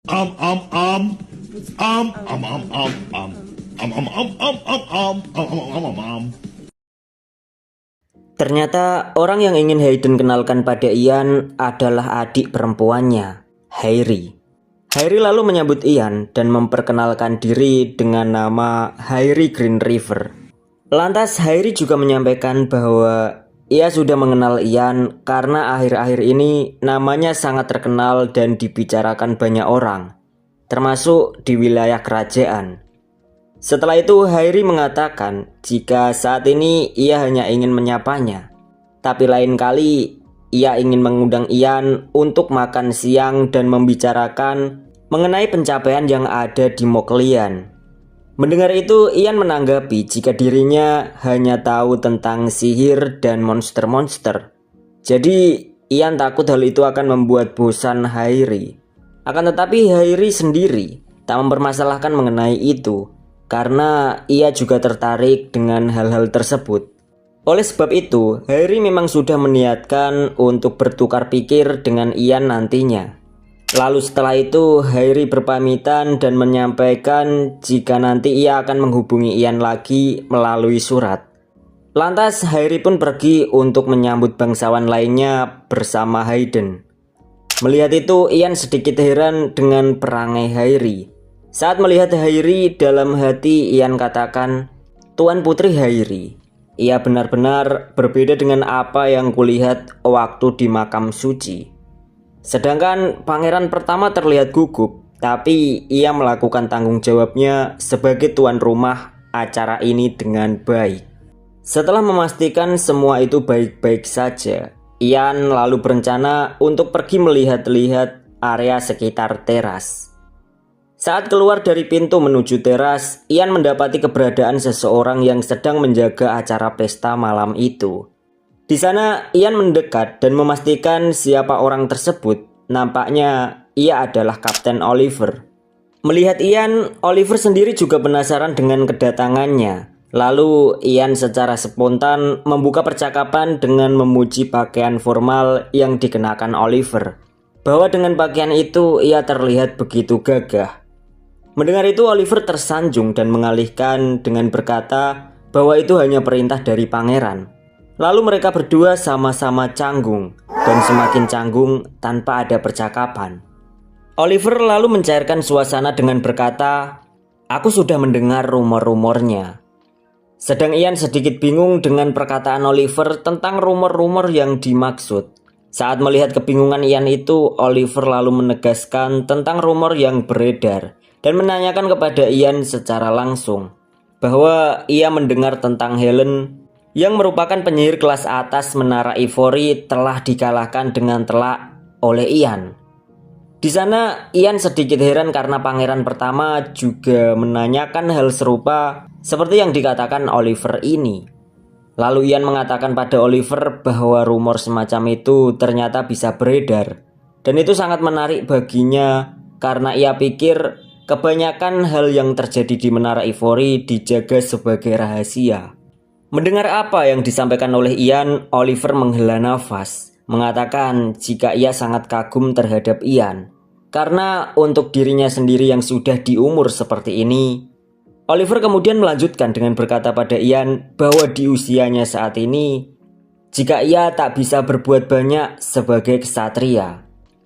Um um um um um um um um um um um um um um. Ternyata orang yang ingin Hayden kenalkan pada Ian adalah adik perempuannya, Hairi. Hairi lalu menyambut Ian dan memperkenalkan diri dengan nama Hairi Green River. Lantas Hairi juga menyampaikan bahwa ia sudah mengenal Ian karena akhir-akhir ini namanya sangat terkenal dan dibicarakan banyak orang, termasuk di wilayah kerajaan. Setelah itu Hairi mengatakan jika saat ini ia hanya ingin menyapanya, tapi lain kali ia ingin mengundang Ian untuk makan siang dan membicarakan mengenai pencapaian yang ada di Moklian. Mendengar itu Ian menanggapi jika dirinya hanya tahu tentang sihir dan monster-monster. Jadi Ian takut hal itu akan membuat bosan Hairi. Akan tetapi Hairi sendiri tak mempermasalahkan mengenai itu, karena ia juga tertarik dengan hal-hal tersebut. Oleh sebab itu, Hairi memang sudah meniatkan untuk bertukar pikir dengan Ian nantinya. Lalu setelah itu, Hairi berpamitan dan menyampaikan jika nanti ia akan menghubungi Ian lagi melalui surat. Lantas Hairi pun pergi untuk menyambut bangsawan lainnya bersama Hayden. Melihat itu, Ian sedikit heran dengan perangai Hairi. Saat melihat Hairi, dalam hati Ian katakan, "Tuan Putri Hairi, ia benar-benar berbeda dengan apa yang kulihat waktu di makam suci." Sedangkan pangeran pertama terlihat gugup, tapi ia melakukan tanggung jawabnya sebagai tuan rumah acara ini dengan baik. Setelah memastikan semua itu baik-baik saja, Ian lalu berencana untuk pergi melihat-lihat area sekitar teras. Saat keluar dari pintu menuju teras, Ian mendapati keberadaan seseorang yang sedang menjaga acara pesta malam itu. Di sana, Ian mendekat dan memastikan siapa orang tersebut. Nampaknya ia adalah Kapten Oliver. Melihat Ian, Oliver sendiri juga penasaran dengan kedatangannya. Lalu Ian secara spontan membuka percakapan dengan memuji pakaian formal yang dikenakan Oliver, bahwa dengan pakaian itu ia terlihat begitu gagah. Mendengar itu Oliver tersanjung dan mengalihkan dengan berkata bahwa itu hanya perintah dari pangeran. Lalu mereka berdua sama-sama canggung dan semakin canggung tanpa ada percakapan. Oliver lalu mencairkan suasana dengan berkata, "Aku sudah mendengar rumor-rumornya." Sedang Ian sedikit bingung dengan perkataan Oliver tentang rumor-rumor yang dimaksud. Saat melihat kebingungan Ian itu, Oliver lalu menegaskan tentang rumor yang beredar dan menanyakan kepada Ian secara langsung bahwa ia mendengar tentang Helen yang merupakan penyihir kelas atas Menara Ivory telah dikalahkan dengan telak oleh Ian. Di sana Ian sedikit heran karena pangeran pertama juga menanyakan hal serupa seperti yang dikatakan Oliver ini. Lalu Ian mengatakan pada Oliver bahwa rumor semacam itu ternyata bisa beredar, dan itu sangat menarik baginya karena ia pikir kebanyakan hal yang terjadi di Menara Ivory dijaga sebagai rahasia. Mendengar apa yang disampaikan oleh Ian, Oliver menghela nafas, mengatakan jika ia sangat kagum terhadap Ian. Karena untuk dirinya sendiri yang sudah di umur seperti ini, Oliver kemudian melanjutkan dengan berkata pada Ian bahwa di usianya saat ini, jika ia tak bisa berbuat banyak sebagai ksatria.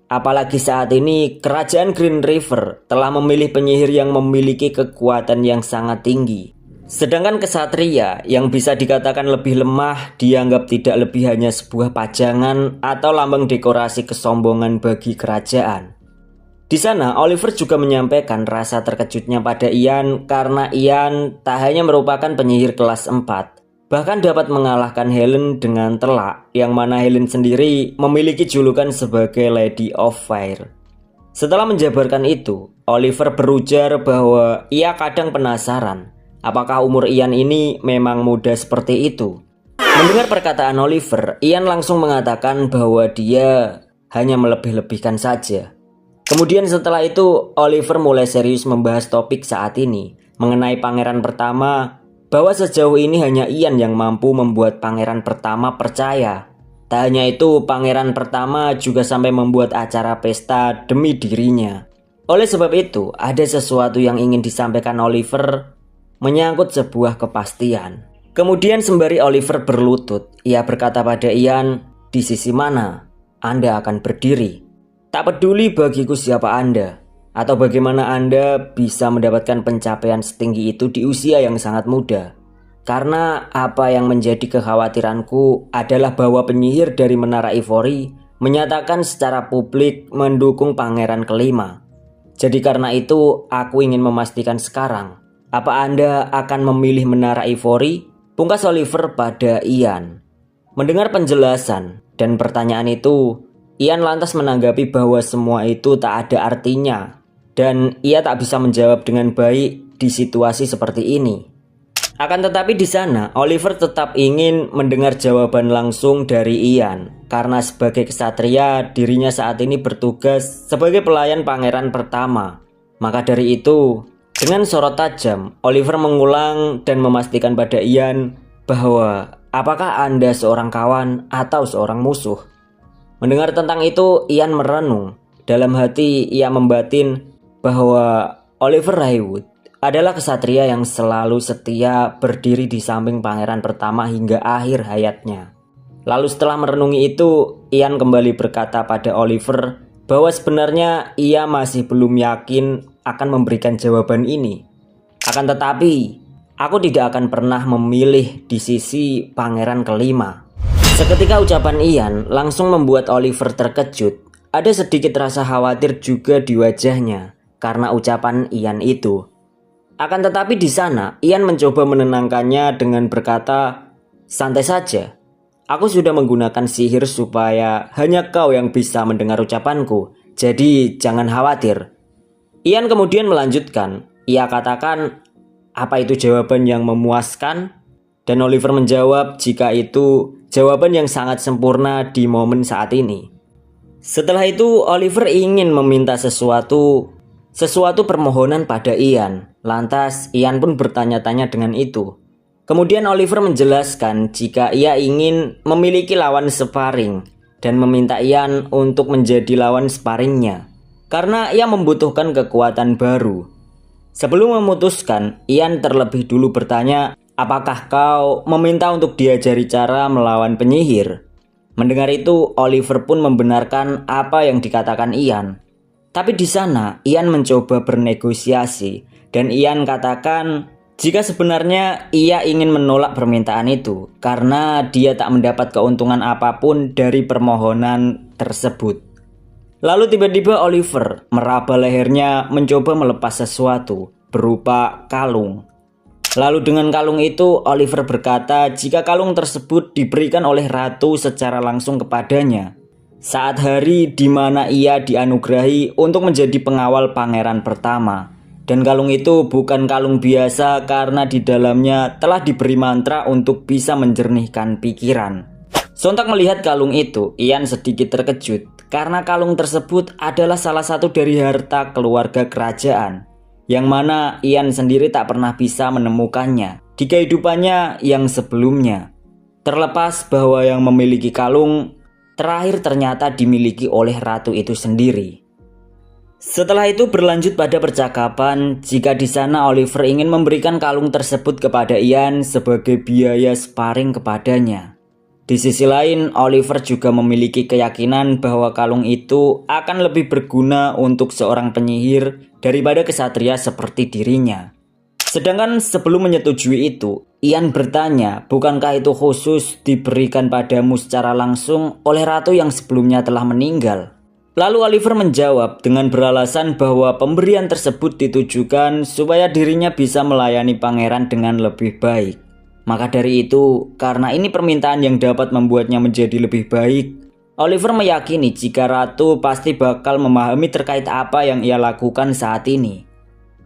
Apalagi saat ini kerajaan Green River telah memilih penyihir yang memiliki kekuatan yang sangat tinggi. Sedangkan ksatria yang bisa dikatakan lebih lemah dianggap tidak lebih hanya sebuah pajangan atau lambang dekorasi kesombongan bagi kerajaan. Di sana Oliver juga menyampaikan rasa terkejutnya pada Ian karena Ian tak hanya merupakan penyihir kelas 4, bahkan dapat mengalahkan Helen dengan telak, yang mana Helen sendiri memiliki julukan sebagai Lady of Fire. Setelah menjabarkan itu, Oliver berujar bahwa ia kadang penasaran apakah umur Ian ini memang muda seperti itu. Mendengar perkataan Oliver, Ian langsung mengatakan bahwa dia hanya melebih-lebihkan saja. Kemudian setelah itu, Oliver mulai serius membahas topik saat ini mengenai pangeran pertama, bahwa sejauh ini hanya Ian yang mampu membuat pangeran pertama percaya. Tak hanya itu, pangeran pertama juga sampai membuat acara pesta demi dirinya. Oleh sebab itu, ada sesuatu yang ingin disampaikan Oliver menyangkut sebuah kepastian. Kemudian sembari Oliver berlutut, ia berkata pada Ian, "Di sisi mana Anda akan berdiri? Tak peduli bagiku siapa Anda, atau bagaimana Anda bisa mendapatkan pencapaian setinggi itu di usia yang sangat muda. Karena apa yang menjadi kekhawatiranku adalah bahwa penyihir dari Menara Ivory menyatakan secara publik mendukung Pangeran kelima. Jadi karena itu aku ingin memastikan sekarang, apa Anda akan memilih Menara Ivory?" Pungkas Oliver pada Ian. Mendengar penjelasan dan pertanyaan itu, Ian lantas menanggapi bahwa semua itu tak ada artinya dan ia tak bisa menjawab dengan baik di situasi seperti ini. Akan tetapi di sana, Oliver tetap ingin mendengar jawaban langsung dari Ian karena sebagai kesatria dirinya saat ini bertugas sebagai pelayan pangeran pertama. Maka dari itu, dengan sorot tajam, Oliver mengulang dan memastikan pada Ian bahwa apakah Anda seorang kawan atau seorang musuh. Mendengar tentang itu, Ian merenung. Dalam hati ia membatin bahwa Oliver Haywood adalah kesatria yang selalu setia berdiri di samping pangeran pertama hingga akhir hayatnya. Lalu setelah merenungi itu, Ian kembali berkata pada Oliver bahwa sebenarnya ia masih belum yakin akan memberikan jawaban ini. Akan tetapi, aku tidak akan pernah memilih di sisi pangeran kelima. Seketika ucapan Ian langsung membuat Oliver terkejut. Ada sedikit rasa khawatir juga di wajahnya karena ucapan Ian itu. Akan tetapi di sana, Ian mencoba menenangkannya dengan berkata, "Santai saja. Aku sudah menggunakan sihir supaya hanya kau yang bisa mendengar ucapanku. Jadi jangan khawatir." Ian kemudian melanjutkan. Ia katakan, "Apa itu jawaban yang memuaskan?" Dan Oliver menjawab jika itu jawaban yang sangat sempurna di momen saat ini. Setelah itu Oliver ingin meminta sesuatu permohonan pada Ian. Lantas Ian pun bertanya-tanya dengan itu. Kemudian Oliver menjelaskan jika ia ingin memiliki lawan sparring dan meminta Ian untuk menjadi lawan sparringnya karena ia membutuhkan kekuatan baru. Sebelum memutuskan, Ian terlebih dulu bertanya, "Apakah kau meminta untuk diajari cara melawan penyihir?" Mendengar itu, Oliver pun membenarkan apa yang dikatakan Ian. Tapi di sana, Ian mencoba bernegosiasi dan Ian katakan jika sebenarnya ia ingin menolak permintaan itu karena dia tak mendapat keuntungan apapun dari permohonan tersebut. Lalu tiba-tiba Oliver meraba lehernya mencoba melepas sesuatu berupa kalung. Lalu dengan kalung itu Oliver berkata jika kalung tersebut diberikan oleh ratu secara langsung kepadanya saat hari di mana ia dianugerahi untuk menjadi pengawal pangeran pertama. Dan kalung itu bukan kalung biasa karena di dalamnya telah diberi mantra untuk bisa menjernihkan pikiran. Sontak melihat kalung itu, Ian sedikit terkejut karena kalung tersebut adalah salah satu dari harta keluarga kerajaan yang mana Ian sendiri tak pernah bisa menemukannya di kehidupannya yang sebelumnya. Terlepas bahwa yang memiliki kalung terakhir ternyata dimiliki oleh ratu itu sendiri. Setelah itu berlanjut pada percakapan jika di sana Oliver ingin memberikan kalung tersebut kepada Ian sebagai biaya sparring kepadanya. Di sisi lain, Oliver juga memiliki keyakinan bahwa kalung itu akan lebih berguna untuk seorang penyihir daripada kesatria seperti dirinya. Sedangkan sebelum menyetujui itu, Ian bertanya, bukankah itu khusus diberikan padamu secara langsung oleh ratu yang sebelumnya telah meninggal? Lalu Oliver menjawab dengan beralasan bahwa pemberian tersebut ditujukan supaya dirinya bisa melayani pangeran dengan lebih baik. Maka dari itu, karena ini permintaan yang dapat membuatnya menjadi lebih baik, Oliver meyakini jika ratu pasti bakal memahami terkait apa yang ia lakukan saat ini.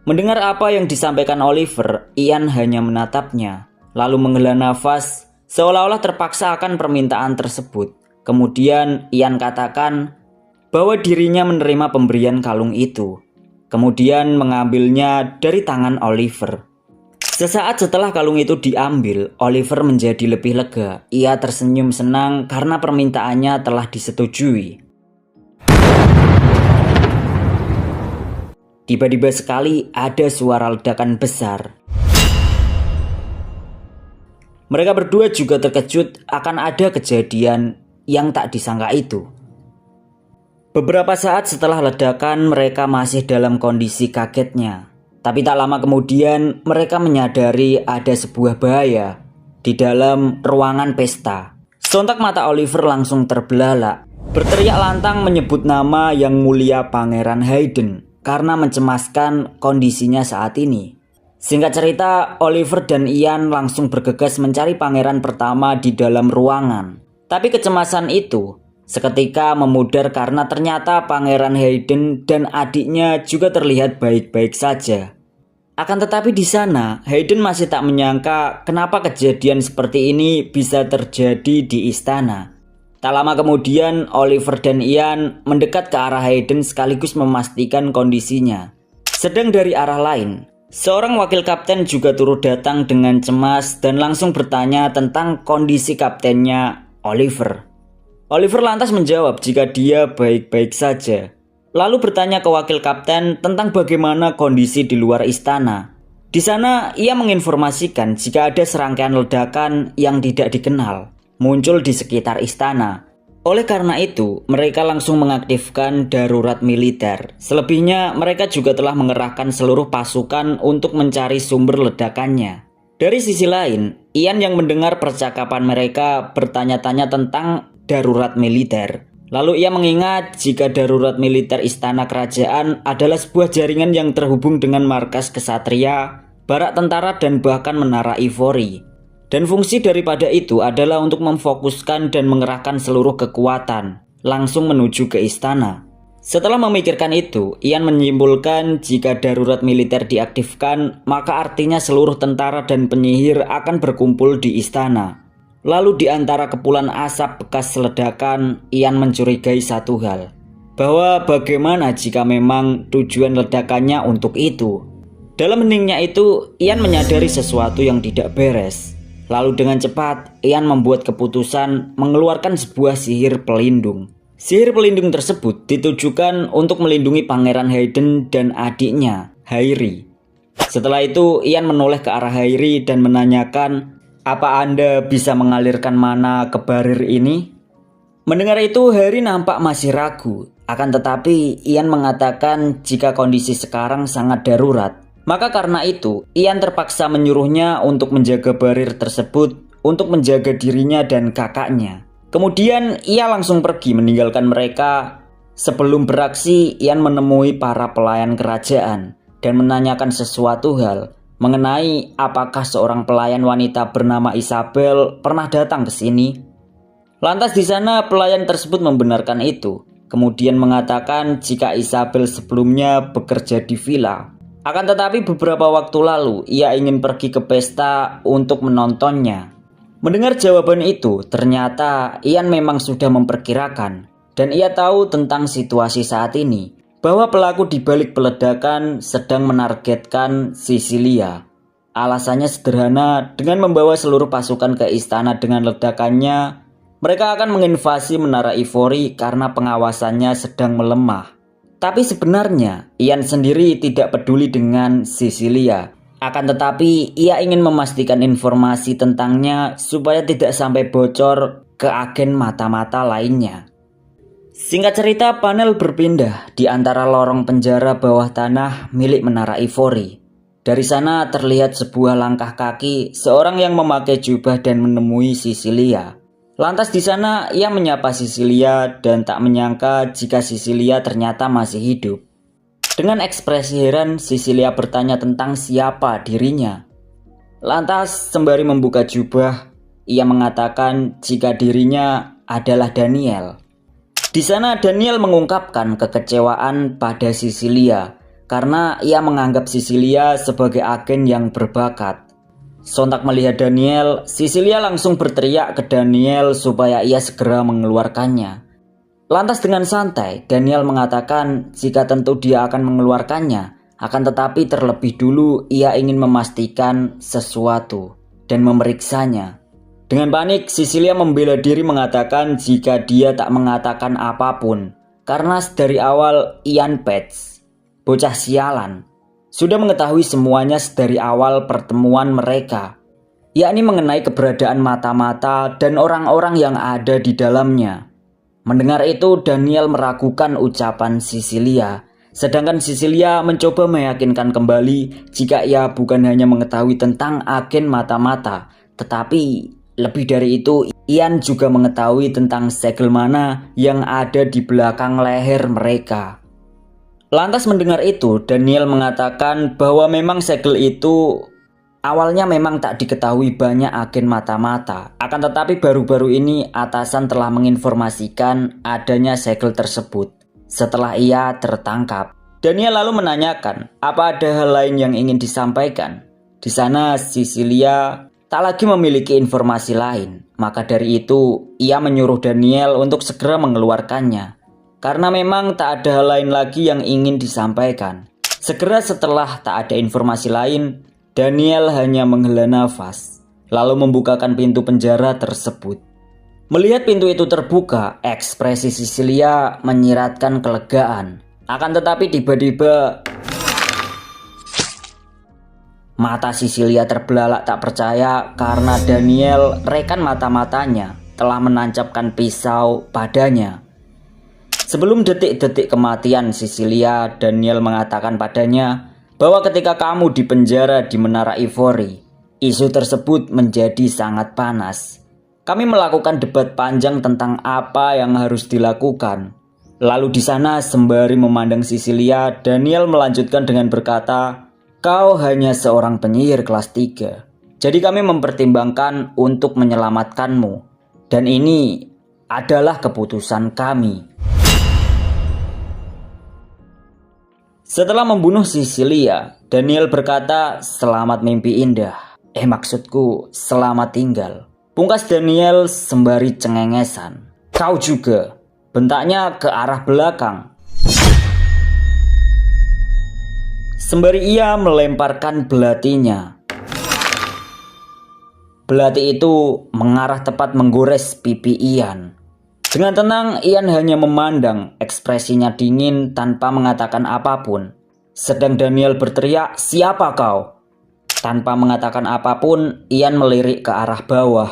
Mendengar apa yang disampaikan Oliver, Ian hanya menatapnya, lalu menghela nafas seolah-olah terpaksa akan permintaan tersebut. Kemudian Ian katakan bahwa dirinya menerima pemberian kalung itu, kemudian mengambilnya dari tangan Oliver. Sesaat setelah kalung itu diambil, Oliver menjadi lebih lega. Ia tersenyum senang karena permintaannya telah disetujui. Tiba-tiba sekali ada suara ledakan besar. Mereka berdua juga terkejut akan ada kejadian yang tak disangka itu. Beberapa saat setelah ledakan, mereka masih dalam kondisi kagetnya. Tapi tak lama kemudian, mereka menyadari ada sebuah bahaya di dalam ruangan pesta. Sontak mata Oliver langsung terbelalak. Berteriak lantang menyebut nama yang mulia Pangeran Hayden karena mencemaskan kondisinya saat ini. Singkat cerita, Oliver dan Ian langsung bergegas mencari pangeran pertama di dalam ruangan. Tapi kecemasan itu seketika memudar karena ternyata Pangeran Hayden dan adiknya juga terlihat baik-baik saja. Akan tetapi di sana, Hayden masih tak menyangka kenapa kejadian seperti ini bisa terjadi di istana. Tak lama kemudian, Oliver dan Ian mendekat ke arah Hayden sekaligus memastikan kondisinya. Sedang dari arah lain, seorang wakil kapten juga turut datang dengan cemas dan langsung bertanya tentang kondisi kaptennya, Oliver. Oliver lantas menjawab jika dia baik-baik saja. Lalu bertanya ke wakil kapten tentang bagaimana kondisi di luar istana. Di sana ia menginformasikan jika ada serangkaian ledakan yang tidak dikenal muncul di sekitar istana. Oleh karena itu, mereka langsung mengaktifkan darurat militer. Selebihnya, mereka juga telah mengerahkan seluruh pasukan untuk mencari sumber ledakannya. Dari sisi lain, Ian yang mendengar percakapan mereka bertanya-tanya tentang darurat militer. Lalu ia mengingat jika darurat militer istana kerajaan adalah sebuah jaringan yang terhubung dengan markas kesatria, barak tentara dan bahkan menara Ivory. Dan fungsi daripada itu adalah untuk memfokuskan dan mengerahkan seluruh kekuatan langsung menuju ke istana. Setelah memikirkan itu, Ian menyimpulkan jika darurat militer diaktifkan, maka artinya seluruh tentara dan penyihir akan berkumpul di istana. Lalu di antara kepulan asap bekas ledakan, Ian mencurigai satu hal, bahwa bagaimana jika memang tujuan ledakannya untuk itu. Dalam heningnya itu, Ian menyadari sesuatu yang tidak beres. Lalu dengan cepat, Ian membuat keputusan mengeluarkan sebuah sihir pelindung. Sihir pelindung tersebut ditujukan untuk melindungi Pangeran Hayden dan adiknya, Hayri. Setelah itu, Ian menoleh ke arah Hayri dan menanyakan, "Apa Anda bisa mengalirkan mana ke barir ini?" Mendengar itu, Hayri nampak masih ragu. Akan tetapi, Ian mengatakan jika kondisi sekarang sangat darurat. Maka karena itu, Ian terpaksa menyuruhnya untuk menjaga barir tersebut untuk menjaga dirinya dan kakaknya. Kemudian ia langsung pergi meninggalkan mereka. Sebelum beraksi, Ian menemui para pelayan kerajaan dan menanyakan sesuatu hal mengenai apakah seorang pelayan wanita bernama Isabel pernah datang ke sini. Lantas di sana pelayan tersebut membenarkan itu, kemudian mengatakan jika Isabel sebelumnya bekerja di villa. Akan tetapi beberapa waktu lalu ia ingin pergi ke pesta untuk menontonnya. Mendengar jawaban itu, ternyata Ian memang sudah memperkirakan dan ia tahu tentang situasi saat ini, bahwa pelaku di balik peledakan sedang menargetkan Sisilia. Alasannya sederhana, dengan membawa seluruh pasukan ke istana dengan ledakannya, mereka akan menginvasi menara Ivory karena pengawasannya sedang melemah. Tapi sebenarnya Ian sendiri tidak peduli dengan Sisilia. Akan tetapi ia ingin memastikan informasi tentangnya supaya tidak sampai bocor ke agen mata-mata lainnya. Singkat cerita, panel berpindah di antara lorong penjara bawah tanah milik menara Ivory. Dari sana terlihat sebuah langkah kaki seorang yang memakai jubah dan menemui Sisilia. Lantas di sana ia menyapa Sisilia dan tak menyangka jika Sisilia ternyata masih hidup. Dengan ekspresi heran, Sisilia bertanya tentang siapa dirinya. Lantas sembari membuka jubah, ia mengatakan jika dirinya adalah Daniel. Di sana Daniel mengungkapkan kekecewaan pada Sisilia karena ia menganggap Sisilia sebagai agen yang berbakat. Sontak melihat Daniel, Sisilia langsung berteriak ke Daniel supaya ia segera mengeluarkannya. Lantas dengan santai, Daniel mengatakan jika tentu dia akan mengeluarkannya, akan tetapi terlebih dulu ia ingin memastikan sesuatu dan memeriksanya. Dengan panik, Sisilia membela diri mengatakan jika dia tak mengatakan apapun, karena dari awal Ian Pets. bocah sialan, sudah mengetahui semuanya dari awal pertemuan mereka, yakni mengenai keberadaan mata-mata dan orang-orang yang ada di dalamnya. Mendengar itu, Daniel meragukan ucapan Cecilia, sedangkan Cecilia mencoba meyakinkan kembali jika ia bukan hanya mengetahui tentang agen mata-mata, tetapi lebih dari itu, Ian juga mengetahui tentang segel mana yang ada di belakang leher mereka. Lantas mendengar itu, Daniel mengatakan bahwa memang segel itu awalnya memang tak diketahui banyak agen mata-mata. Akan tetapi baru-baru ini atasan telah menginformasikan adanya segel tersebut setelah ia tertangkap. Daniel lalu menanyakan apa ada hal lain yang ingin disampaikan. Di sana Cecilia tak lagi memiliki informasi lain. Maka dari itu ia menyuruh Daniel untuk segera mengeluarkannya. Karena memang tak ada hal lain lagi yang ingin disampaikan. Segera setelah tak ada informasi lain, Daniel hanya menghela nafas, lalu membukakan pintu penjara tersebut. Melihat pintu itu terbuka, ekspresi Cecilia menyiratkan kelegaan. Akan tetapi tiba-tiba mata Cecilia terbelalak tak percaya karena Daniel rekan mata-matanya telah menancapkan pisau padanya. Sebelum detik-detik kematian Cecilia, Daniel mengatakan padanya bahwa ketika kamu di penjara di Menara Ivory, isu tersebut menjadi sangat panas. Kami melakukan debat panjang tentang apa yang harus dilakukan. Lalu di sana sembari memandang Cecilia, Daniel melanjutkan dengan berkata, "Kau hanya seorang penyihir kelas 3. Jadi kami mempertimbangkan untuk menyelamatkanmu. Dan ini adalah keputusan kami." Setelah membunuh Cecilia, Daniel berkata, "Selamat mimpi indah. Maksudku, selamat tinggal." Pungkas Daniel sembari cengengesan. "Kau juga," bentaknya ke arah belakang. Sembari ia melemparkan belatinya. Belati itu mengarah tepat menggores pipi Ian. Dengan tenang, Ian hanya memandang, ekspresinya dingin tanpa mengatakan apapun. Sedang Daniel berteriak, "Siapa kau?" Tanpa mengatakan apapun, Ian melirik ke arah bawah,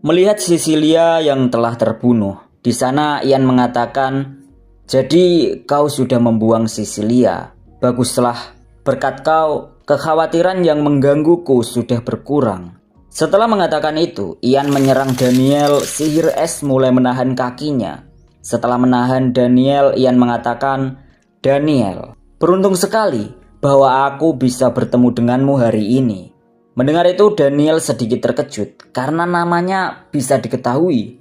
melihat Cecilia yang telah terbunuh. Di sana Ian mengatakan, "Jadi kau sudah membuang Cecilia. Baguslah, berkat kau, kekhawatiran yang menggangguku sudah berkurang." Setelah mengatakan itu, Ian menyerang Daniel, sihir es mulai menahan kakinya. Setelah menahan Daniel, Ian mengatakan, "Daniel, beruntung sekali bahwa aku bisa bertemu denganmu hari ini." Mendengar itu, Daniel sedikit terkejut karena namanya bisa diketahui.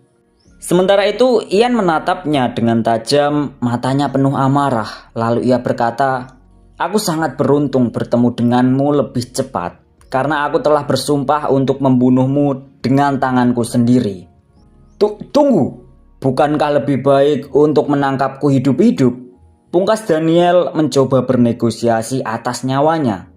Sementara itu, Ian menatapnya dengan tajam, matanya penuh amarah. Lalu ia berkata, "Aku sangat beruntung bertemu denganmu lebih cepat. Karena aku telah bersumpah untuk membunuhmu dengan tanganku sendiri." Tunggu, bukankah lebih baik untuk menangkapku hidup-hidup? Pungkas Daniel mencoba bernegosiasi atas nyawanya.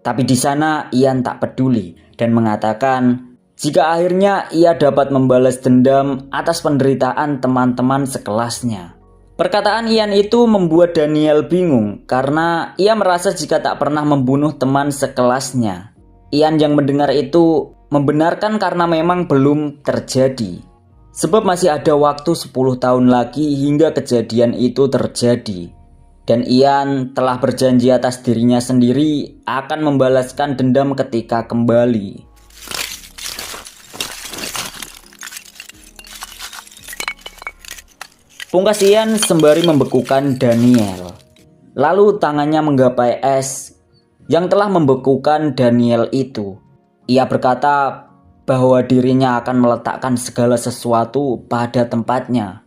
Tapi di sana Ian tak peduli dan mengatakan jika akhirnya ia dapat membalas dendam atas penderitaan teman-teman sekelasnya. Perkataan Ian itu membuat Daniel bingung karena ia merasa jika tak pernah membunuh teman sekelasnya. Ian yang mendengar itu membenarkan karena memang belum terjadi. Sebab masih ada waktu 10 tahun lagi hingga kejadian itu terjadi. Dan Ian telah berjanji atas dirinya sendiri akan membalaskan dendam ketika kembali. Pungkas Ian sembari membekukan Daniel. Lalu tangannya menggapai es yang telah membekukan Daniel itu. Ia berkata bahwa dirinya akan meletakkan segala sesuatu pada tempatnya.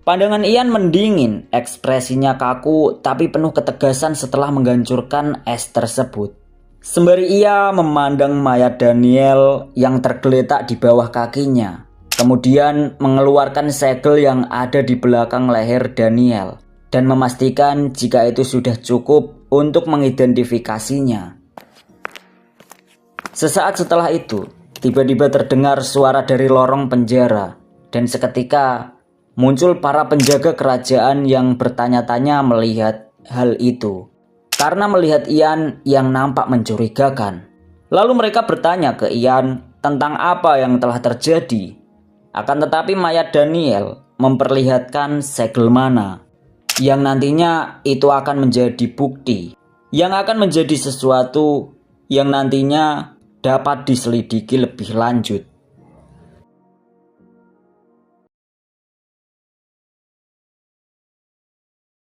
Pandangan Ian mendingin, ekspresinya kaku tapi penuh ketegasan setelah menghancurkan es tersebut. Sembari ia memandang mayat Daniel yang tergeletak di bawah kakinya. Kemudian mengeluarkan segel yang ada di belakang leher Daniel dan memastikan jika itu sudah cukup untuk mengidentifikasinya. Sesaat setelah itu, tiba-tiba terdengar suara dari lorong penjara, dan seketika muncul para penjaga kerajaan yang bertanya-tanya melihat hal itu. Karena melihat Ian yang nampak mencurigakan. Lalu mereka bertanya ke Ian tentang apa yang telah terjadi. Akan tetapi mayat Daniel memperlihatkan segel mana, yang nantinya itu akan menjadi bukti, yang akan menjadi sesuatu yang nantinya dapat diselidiki lebih lanjut.